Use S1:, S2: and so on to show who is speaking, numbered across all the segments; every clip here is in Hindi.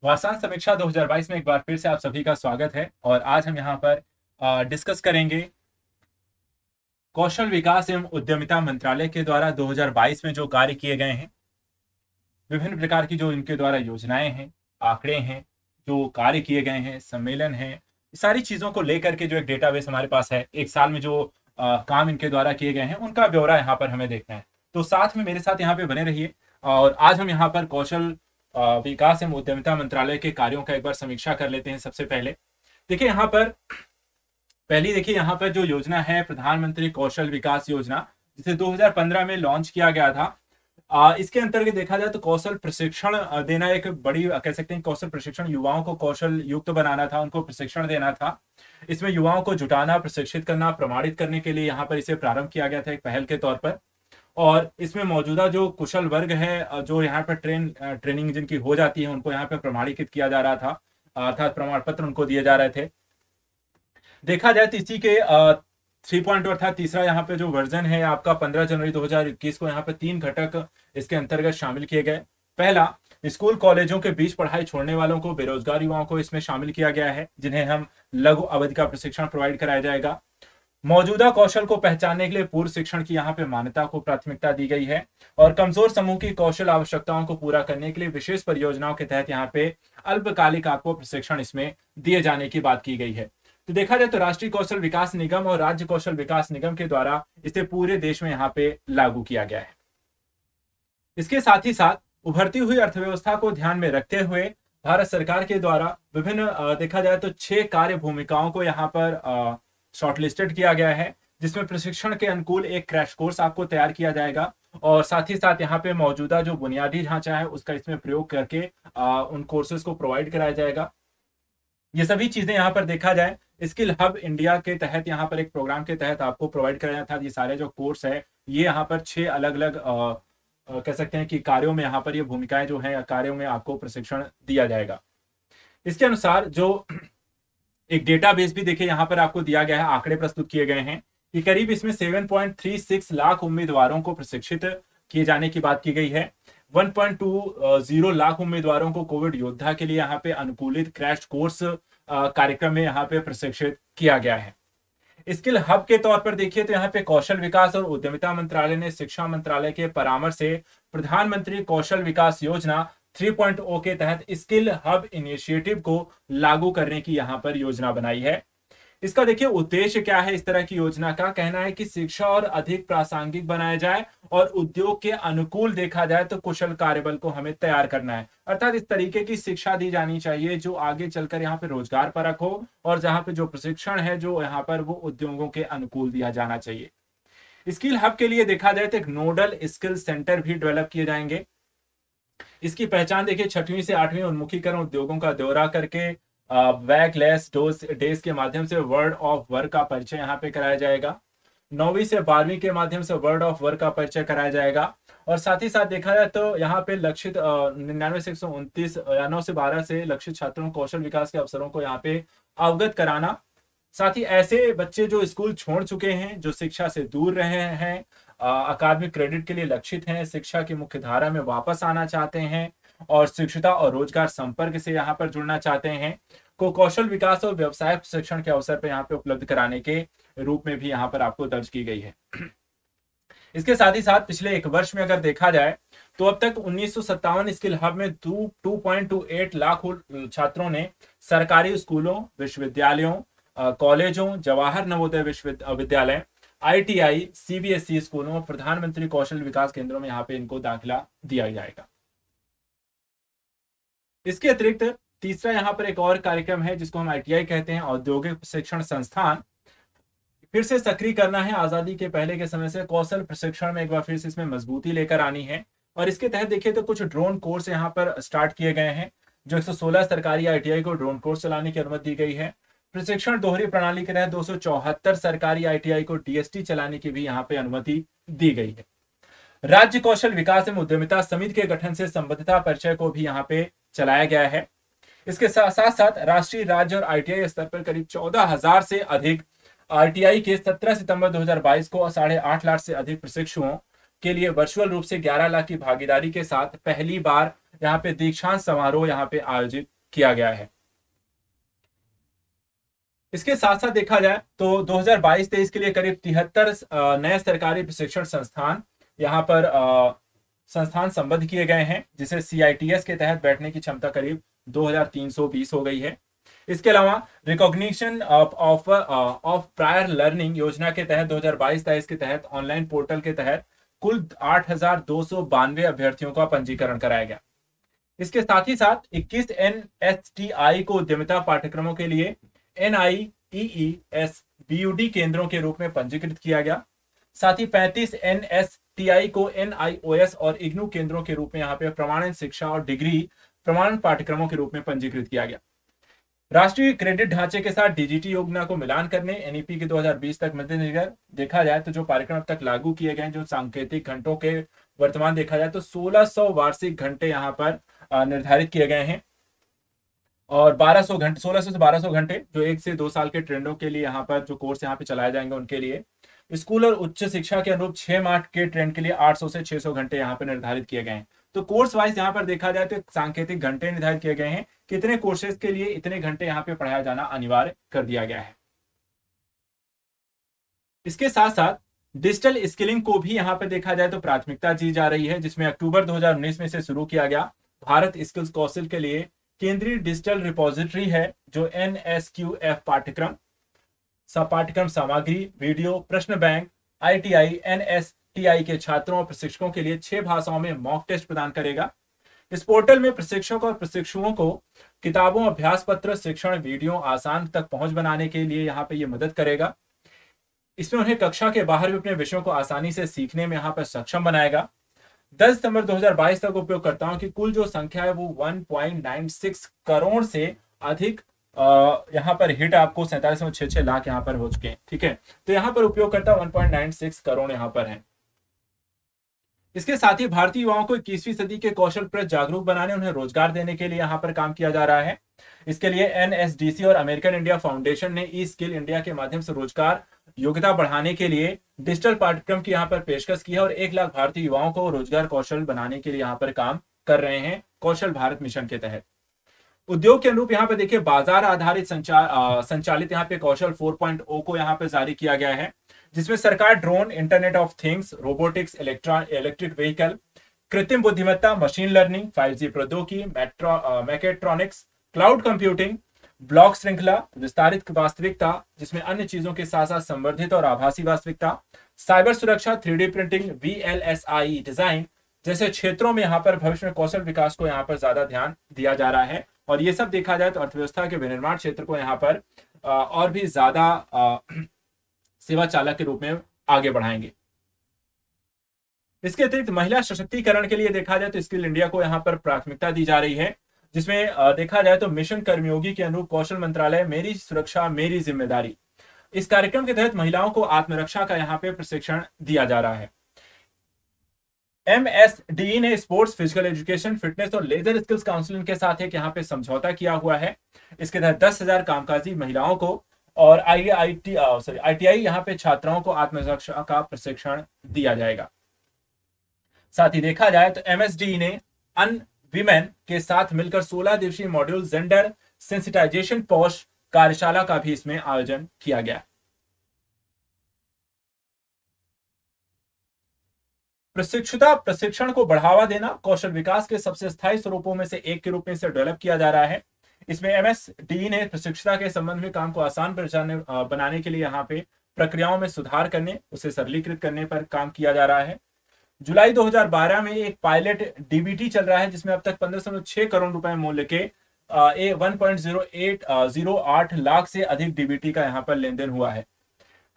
S1: वासान समीक्षा 2022 में एक बार फिर से आप सभी का स्वागत है। और आज हम यहाँ पर डिस्कस करेंगे कौशल विकास एवं उद्यमिता मंत्रालय के द्वारा 2022 में जो कार्य किए गए हैं, विभिन्न प्रकार की जो इनके द्वारा योजनाएं हैं, आंकड़े हैं, जो कार्य किए गए हैं, सम्मेलन हैं, सारी चीजों को लेकर के जो एक डेटाबेस हमारे पास है, एक साल में जो काम इनके द्वारा किए गए हैं उनका ब्यौरा यहाँ पर हमें देखना है। तो साथ में मेरे साथ यहाँ पे बने रहिए। और आज हम यहाँ पर कौशल विकास एवं उद्यमिता मंत्रालय के कार्यों का एक बार समीक्षा कर लेते हैं। सबसे पहले देखिए यहाँ पर देखिए यहाँ पर जो योजना है प्रधानमंत्री कौशल विकास योजना, जिसे 2015 में लॉन्च किया गया था। इसके अंतर्गत देखा जाए तो कौशल प्रशिक्षण देना एक बड़ी कह सकते हैं, कौशल प्रशिक्षण युवाओं को कौशल युक्त बनाना था, उनको प्रशिक्षण देना था। इसमें युवाओं को जुटाना, प्रशिक्षित करना, प्रमाणित करने के लिए यहाँ पर इसे प्रारंभ किया गया था एक पहल के तौर पर। और इसमें मौजूदा जो कुशल वर्ग है, जो यहाँ पर ट्रेनिंग जिनकी हो जाती है, उनको यहाँ पर प्रमाणीकृत किया जा रहा था, अर्थात प्रमाण पत्र उनको दिए जा रहे थे। देखा जाए तो इसी के 3.2 अर्थात तीसरा यहाँ पे जो वर्जन है आपका 15 जनवरी 2021 को यहाँ पे 3 घटक इसके अंतर्गत शामिल किए गए। पहला, स्कूल कॉलेजों के बीच पढ़ाई छोड़ने वालों को, बेरोजगार युवाओं को इसमें शामिल किया गया है, जिन्हें हम लघु अवधि का प्रशिक्षण प्रोवाइड कराया जाएगा। मौजूदा कौशल को पहचानने के लिए पूर्व शिक्षण की यहाँ पे मान्यता को प्राथमिकता दी गई है। और कमजोर समूह की कौशल आवश्यकताओं को पूरा करने के लिए विशेष परियोजनाओं के तहत यहाँ पे अल्पकालिक आपको प्रशिक्षण इसमें दिए जाने की बात की गई है। तो देखा जाए तो राष्ट्रीय कौशल विकास निगम और राज्य कौशल विकास निगम के द्वारा इसे पूरे देश में यहाँ पे लागू किया गया है। इसके साथ ही साथ उभरती हुई अर्थव्यवस्था को ध्यान में रखते हुए भारत सरकार के द्वारा विभिन्न देखा जाए तो 6 कार्य भूमिकाओं को यहाँ पर शॉर्टलिस्टेड किया गया है, जिसमें प्रशिक्षण के अनुकूल एक क्रैश कोर्स आपको तैयार किया जाएगा। और साथ ही साथ यहाँ पे मौजूदा जो बुनियादी ढांचा है उसका इसमें प्रयोग करके उन कोर्सेज को प्रोवाइड कराया जाएगा। ये सभी चीजें यहाँ पर देखा जाए स्किल हब इंडिया के तहत यहाँ पर एक प्रोग्राम के तहत आपको प्रोवाइड कराया था। ये सारे जो कोर्स है ये यहाँ पर 6 अलग अलग कह सकते हैं कि कार्यों में यहाँ पर ये भूमिकाएं जो है कार्यों में आपको प्रशिक्षण दिया जाएगा। इसके अनुसार जो एक डेटाबेस भी देखिए यहाँ पर आपको दिया गया है, आंकड़े प्रस्तुत किए गए हैं कि करीब इसमें 7.36 लाख उम्मीदवारों को प्रशिक्षित किए जाने की बात की गई है। 1.20 लाख उम्मीदवारों को कोविड योद्धा के लिए यहाँ पे अनुकूलित क्रैश कोर्स कार्यक्रम में यहाँ पे प्रशिक्षित किया गया है। स्किल हब के तौर पर देखिए तो यहाँ पे कौशल विकास और उद्यमिता मंत्रालय ने शिक्षा मंत्रालय के परामर्श से प्रधानमंत्री कौशल विकास योजना 3.0 के तहत स्किल हब इनिशिएटिव को लागू करने की यहाँ पर योजना बनाई है। इसका देखिए उद्देश्य क्या है। इस तरह की योजना का कहना है कि शिक्षा और अधिक प्रासंगिक बनाया जाए और उद्योग के अनुकूल देखा जाए तो कुशल कार्यबल को हमें तैयार करना है। अर्थात इस तरीके की शिक्षा दी जानी चाहिए जो आगे चलकर यहाँ पे रोजगार परक हो और जहाँ पे जो प्रशिक्षण है जो यहाँ पर वो उद्योगों के अनुकूल दिया जाना चाहिए। स्किल हब के लिए देखा जाए तो एक नोडल स्किल सेंटर भी डेवलप किए जाएंगे। इसकी पहचान देखिए 6वीं से 8वीं उन्मुखीकरण उद्योगों का दौरा करके बैकलेस डेज के माध्यम से वर्ड ऑफ वर्क का परिचय यहाँ पे कराया जाएगा। 9वीं से 12वीं के माध्यम से वर्ड ऑफ वर्क का परिचय कराया जाएगा। और साथ ही साथ देखा जाए तो यहाँ पे लक्षित 99 से 129 या 9 से 12 से लक्षित छात्रों को कौशल विकास के अवसरों को यहाँ पे अवगत कराना। साथ ही ऐसे बच्चे जो स्कूल छोड़ चुके हैं, जो शिक्षा से दूर रहे हैं, अकादमिक क्रेडिट के लिए लक्षित हैं, शिक्षा की मुख्य धारा में वापस आना चाहते हैं और शिक्षुता और रोजगार संपर्क से यहाँ पर जुड़ना चाहते हैं, को कौशल विकास और व्यवसाय प्रशिक्षण के अवसर पर यहाँ पे उपलब्ध कराने के रूप में भी यहाँ पर आपको दर्ज की गई है। इसके साथ ही साथ पिछले एक वर्ष में अगर देखा जाए तो अब तक 1957 स्किल हब में 2.28 लाख छात्रों ने सरकारी स्कूलों, विश्वविद्यालयों, कॉलेजों, जवाहर नवोदय विश्वविद्यालय, ITI, CBSE स्कूलों, प्रधानमंत्री कौशल विकास केंद्रों में यहाँ पे इनको दाखिला दिया जाएगा। इसके अतिरिक्त तीसरा यहाँ पर एक और कार्यक्रम है जिसको हम ITI कहते हैं, औद्योगिक प्रशिक्षण संस्थान। फिर से सक्रिय करना है आजादी के पहले के समय से कौशल प्रशिक्षण में एक बार फिर से इसमें मजबूती लेकर आनी है। और इसके तहत देखिए तो कुछ ड्रोन कोर्स यहाँ पर स्टार्ट किए गए हैं। जो 116 सरकारी ITI को ड्रोन कोर्स चलाने की अनुमति दी गई है। प्रशिक्षण दोहरी प्रणाली के तहत 274 सरकारी ITI को DST चलाने की भी यहाँ पे अनुमति दी गई है। राज्य कौशल विकास एवं उद्यमिता समिति के गठन से संबद्धता परिचय को भी यहाँ पे चलाया गया है। इसके साथ साथ राष्ट्रीय, राज्य और ITI स्तर पर करीब 14,000 से अधिक RTI के 17 सितंबर 2022 को 8.5 लाख से अधिक प्रशिक्षुओं के लिए वर्चुअल रूप से 11 लाख की भागीदारी के साथ पहली बार यहाँ पे दीक्षांत समारोह यहाँ पे आयोजित किया गया है। इसके साथ साथ देखा जाए तो 2022-23 के लिए करीब 73 नए सरकारी प्रशिक्षण संस्थान यहाँ पर संस्थान संबद्ध किए गए हैं, जिसे CITS के तहत बैठने की क्षमता करीब 2320 हो गई है। इसके अलावा रिकॉग्निशन ऑफ प्रायर लर्निंग योजना के तहत 2022-23 के तहत ऑनलाइन पोर्टल के तहत कुल 8,292 अभ्यर्थियों का पंजीकरण कराया गया। इसके साथ ही साथ 21 NSTI को उद्यमिता पाठ्यक्रमों के लिए NIEES BUD केंद्रों के रूप में पंजीकृत किया गया। साथ ही 35 NSTI को NIOS और IGNU केंद्रों के रूप में यहाँ पे प्रमाणन शिक्षा और डिग्री प्रमाणन पाठ्यक्रमों के रूप में पंजीकृत किया गया। राष्ट्रीय क्रेडिट ढांचे के साथ DGT योजना को मिलान करने NEP के 2020 तक मद्देनजर देखा जाए तो जो कार्यक्रम अब तक लागू किए गए, जो सांकेतिक घंटों के वर्तमान देखा जाए तो 1600 वार्षिक घंटे यहाँ पर निर्धारित किए गए हैं और 1200 घंटे 1600 से 1200 घंटे जो 1 से 2 साल के ट्रेंडों के लिए यहाँ पर जो कोर्स यहाँ पे चलाए जाएंगे उनके लिए। स्कूल और उच्च शिक्षा के अनुरूप 6 माह के ट्रेंड के लिए 800 से 600 घंटे यहाँ पे निर्धारित किए गए हैं। तो कोर्स वाइज यहाँ पर देखा जाए तो सांकेतिक घंटे निर्धारित किए गए हैं, कितने कोर्सेज के लिए इतने घंटे यहाँ पे पढ़ाया जाना अनिवार्य कर दिया गया है। इसके साथ साथ डिजिटल स्किलिंग को भी यहाँ पे देखा जाए तो प्राथमिकता दी जा रही है, जिसमें अक्टूबर 2019 में से शुरू किया गया भारत स्किल्स कौशल के लिए केंद्रीय डिजिटल रिपोजिटरी है, जो NSQF पाठ्यक्रम पाठ्यक्रम सामग्री, वीडियो, प्रश्न बैंक ITI NSTI के छात्रों और प्रशिक्षकों के लिए 6 भाषाओं में मॉक टेस्ट प्रदान करेगा। इस पोर्टल में प्रशिक्षक और प्रशिक्षुओं को किताबों, अभ्यास पत्र, शिक्षण वीडियो आसान तक पहुंच बनाने के लिए यहाँ पे ये मदद करेगा। इसमें उन्हें कक्षा के बाहर भी अपने विषयों को आसानी से सीखने में यहाँ पर सक्षम बनाएगा। 10 सितंबर 2022 तक उपयोगकर्ताओं की कुल जो संख्या है वो 1.96 करोड़ से अधिक यहाँ पर हिट आपको 47.66 लाख यहाँ पर हो चुके हैं। ठीक है, तो यहाँ पर उपयोगकर्ता 1.96 करोड़ यहाँ पर है। इसके साथ ही भारतीय युवाओं को 21वीं सदी के कौशल पर जागरूक बनाने, उन्हें रोजगार देने के लिए यहाँ पर काम किया जा रहा है। इसके लिए NSDC और अमेरिकन इंडिया फाउंडेशन ने ई स्किल इंडिया के माध्यम से रोजगार योग्यता बढ़ाने के लिए डिजिटल पाठ्यक्रम की यहाँ पर पेशकश की है और 1 लाख भारतीय युवाओं को रोजगार कौशल बनाने के लिए यहाँ पर काम कर रहे हैं कौशल भारत मिशन के तहत। उद्योग के अनुरूप यहाँ पे देखिए बाजार आधारित संचालित यहाँ पे कौशल 4.0 को यहाँ पे जारी किया गया है, जिसमें सरकार drone, internet of things, robotics, electric vehicle, कृत्रिम बुद्धिमत्ता, मशीन लर्निंग, 5G प्रौद्योगिकी, मैकेट्रॉनिक्स, क्लाउड कंप्यूटिंग, ब्लॉक श्रृंखला, विस्तारित वास्तविकता जिसमें अन्य चीजों के साथ साथ संवर्धित और आभासी वास्तविकता, साइबर सुरक्षा, 3D प्रिंटिंग, VLSI डिजाइन जैसे क्षेत्रों में यहाँ पर भविष्य में कौशल विकास को यहाँ पर ज्यादा ध्यान दिया जा रहा है। और ये सब देखा जाए तो अर्थव्यवस्था के विनिर्माण क्षेत्र को यहाँ पर और भी ज्यादा सेवा चालक के रूप में आगे बढ़ाएंगे। इसके अतिरिक्त महिला सशक्तिकरण के लिए देखा जाए तो स्किल इंडिया को यहाँ पर प्राथमिकता दी जा रही है, जिसमें देखा जाए तो मिशन कर्मयोगी के अनुरूप कौशल मंत्रालय मेरी सुरक्षा मेरी जिम्मेदारी, इस कार्यक्रम के तहत महिलाओं को आत्मरक्षा का यहाँ पे प्रशिक्षण दिया जा रहा है। MSDE ने स्पोर्ट्स, फिजिकल एजुकेशन, फिटनेस और लेजर स्किल्स काउंसलिंग के साथ एक यहाँ पे समझौता किया हुआ है। इसके तहत 10,000 कामकाजी महिलाओं को और ITI यहाँ पे छात्राओं को आत्मरक्षा का प्रशिक्षण दिया जाएगा। साथ ही देखा जाए तो MSDE ने वीमेन के साथ मिलकर 16 दिवसीय मॉड्यूल जेंडर सेंसिटाइजेशन पोस्ट कार्यशाला का भी इसमें आयोजन किया गया। प्रशिक्षण को बढ़ावा देना कौशल विकास के सबसे स्थायी स्वरूपों में से एक के रूप में इसे डेवलप किया जा रहा है। इसमें MSDE ने प्रशिक्षुता के संबंध में काम को आसान बनाने के लिए यहाँ पे प्रक्रियाओं में सुधार करने, उसे सरलीकृत करने पर काम किया जा रहा है। जुलाई 2012 में एक पायलट DBT चल रहा है, जिसमें अब तक 15.6 करोड़ रुपए मूल्य के 1.08 लाख से अधिक DBT का यहाँ पर लेन देन हुआ है।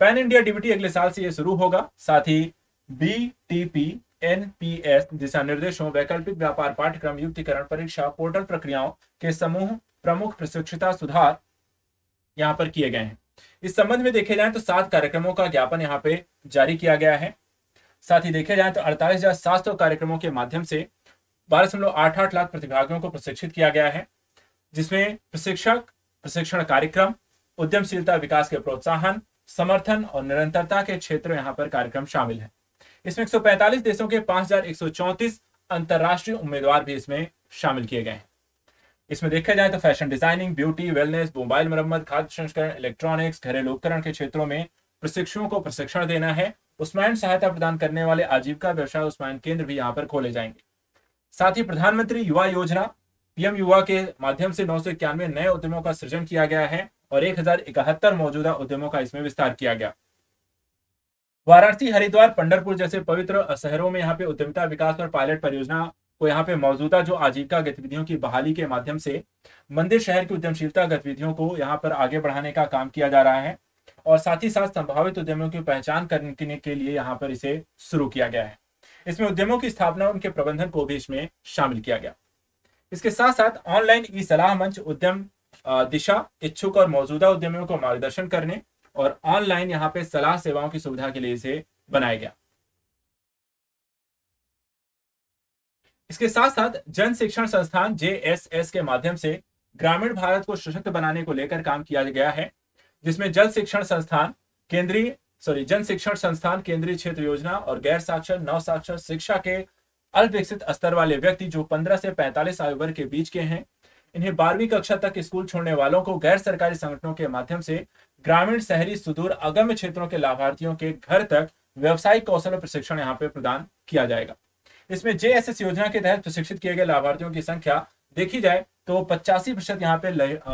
S1: पैन इंडिया DBT अगले साल से ये शुरू होगा। साथ ही BTP NPS दिशा निर्देशों, वैकल्पिक व्यापार पाठ्यक्रम, युक्तिकरण परीक्षा, पोर्टल प्रक्रियाओं के समूह प्रमुख प्रशिक्षुता सुधार यहाँ पर किए गए हैं। इस संबंध में देखे जाए तो 7 कार्यक्रमों का ज्ञापन यहाँ पे जारी किया गया है। साथ ही देखे जाए तो 48,700 कार्यक्रमों के माध्यम से 12.88 लाख प्रतिभागियों को प्रशिक्षित किया गया है, जिसमें प्रशिक्षण कार्यक्रम, उद्यमशीलता विकास के प्रोत्साहन, समर्थन और निरंतरता के क्षेत्र यहाँ पर कार्यक्रम शामिल है। इसमें 145 देशों के 5,134 अंतरराष्ट्रीय उम्मीदवार भी इसमें शामिल किए गए हैं। इसमें देखा जाए तो fashion designing, beauty, wellness, mobile मरम्मत, खाद्य प्रसंस्करण, इलेक्ट्रॉनिक्स, घरेलू उपकरण के क्षेत्रों में प्रशिक्षुओं को प्रशिक्षण देना है। उस्मायन सहायता प्रदान करने वाले आजीविका व्यवसाय उस्मायन केंद्र भी यहाँ पर खोले जाएंगे। साथ ही प्रधानमंत्री युवा योजना पीएम युवा के माध्यम से 991 नए उद्यमों का सृजन किया गया है और 1071 मौजूदा उद्यमों का इसमें विस्तार किया गया। वाराणसी, हरिद्वार, पंढरपुर जैसे पवित्र शहरों में यहाँ पे उद्यमिता विकास और पायलट परियोजना को यहाँ पे मौजूदा जो आजीविका गतिविधियों की बहाली के माध्यम से मंदिर शहर की उद्यमशीलता गतिविधियों को यहाँ पर आगे बढ़ाने का काम किया जा रहा है और साथ ही साथ संभावित उद्यमियों की पहचान करने के लिए यहाँ पर इसे शुरू किया गया है। इसमें उद्यमों की स्थापना और उनके प्रबंधन को भी इसमें शामिल किया गया। इसके साथ साथ ऑनलाइन ई सलाह मंच, उद्यम दिशा, इच्छुक और मौजूदा उद्यमियों को मार्गदर्शन करने और ऑनलाइन यहाँ पे सलाह सेवाओं की सुविधा के लिए इसे बनाया गया। इसके साथ साथ जन शिक्षण संस्थान JSS के माध्यम से ग्रामीण भारत को सशक्त बनाने को लेकर काम किया गया है, जिसमें जन शिक्षण संस्थान केंद्रीय क्षेत्र योजना और गैर साक्षर नव साक्षर शिक्षा के अल्पविकसित स्तर वाले व्यक्ति जो 15 से 45 आयु वर्ग के बीच के हैं, इन्हें 12वीं कक्षा तक स्कूल छोड़ने वालों को गैर सरकारी संगठनों के माध्यम से ग्रामीण, शहरी, सुदूर, अगम्य क्षेत्रों के लाभार्थियों के घर तक व्यवसायिक कौशल प्रशिक्षण यहाँ पे प्रदान किया जाएगा। इसमें JSS योजना के तहत प्रशिक्षित किए गए लाभार्थियों की संख्या देखी जाए तो 85% यहाँ पे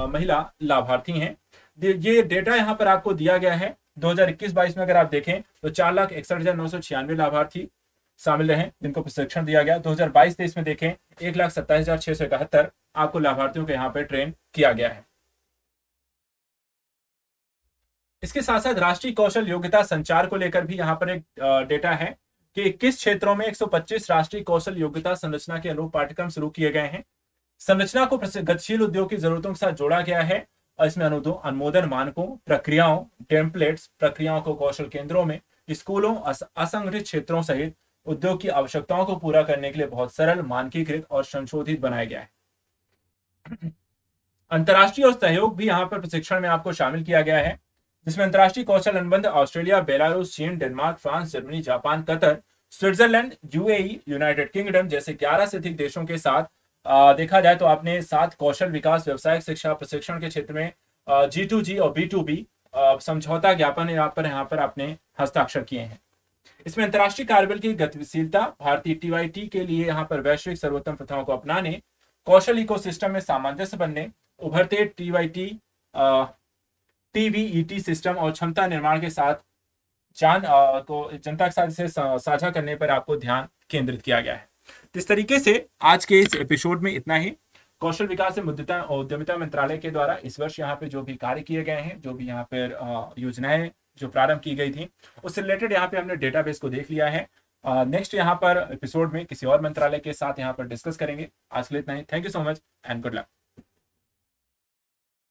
S1: महिला लाभार्थी हैं। ये डेटा यहाँ पर आपको दिया गया है 2021-22 में। अगर आप देखें तो 4,61,996 लाभार्थी शामिल रहे जिनको प्रशिक्षण दिया गया। 2022-23 में देखें 1,27,671 आपको लाभार्थियों को यहाँ पे ट्रेन किया गया है। इसके साथ साथ राष्ट्रीय कौशल योग्यता संचार को लेकर भी यहाँ पर एक डेटा है कि 21 क्षेत्रों में 125 राष्ट्रीय कौशल योग्यता संरचना के अनुरूप पाठ्यक्रम शुरू किए गए हैं। संरचना को गतिशील उद्योग की जरूरतों के साथ जोड़ा गया है और इसमें अनुमोदन मानकों, प्रक्रियाओं, टेम्पलेट्स, प्रक्रियाओं को कौशल केंद्रों में, स्कूलों, असंगठित क्षेत्रों सहित उद्योग की आवश्यकताओं को पूरा करने के लिए बहुत सरल, मानकीकृत और संशोधित बनाया गया है। अंतर्राष्ट्रीय और सहयोग भी यहाँ पर प्रशिक्षण में आपको शामिल किया गया है, जिसमें अंतर्राष्ट्रीय कौशल अनुबंध ऑस्ट्रेलिया, बेलारूस, चीन, Denmark, France, Germany, Japan, Qatar, Switzerland, UAE, United kingdom जैसे 11 से अधिक देशों के साथ देखा जाए तो आपने 7 कौशल विकास, व्यावसायिक शिक्षा, प्रशिक्षण के क्षेत्र में G2G और B2B समझौता ज्ञापन यहाँ पर आपने हस्ताक्षर किए हैं। इसमें अंतर्राष्ट्रीय कार्यबल की गतिशीलता, भारतीय TYT के लिए यहाँ पर वैश्विक सर्वोत्तम प्रथाओं को अपनाने, कौशल इकोसिस्टम में सामंजस्य बनने, उभरते TVET सिस्टम और क्षमता निर्माण के साथ जनता के साथ इसे साझा करने पर आपको ध्यान केंद्रित किया गया है। इस तरीके से आज के इस एपिसोड में इतना ही। कौशल विकास एवं उद्यमिता मंत्रालय के द्वारा इस वर्ष यहाँ पे जो भी कार्य किए गए हैं, जो भी यहाँ पर योजनाएं जो प्रारंभ की गई थी, उससे रिलेटेड यहाँ पे हमने डेटाबेस को देख लिया है। नेक्स्ट यहाँ पर एपिसोड में किसी और मंत्रालय के साथ यहाँ पर डिस्कस करेंगे। आज के लिए इतना ही। Thank you so much and good luck.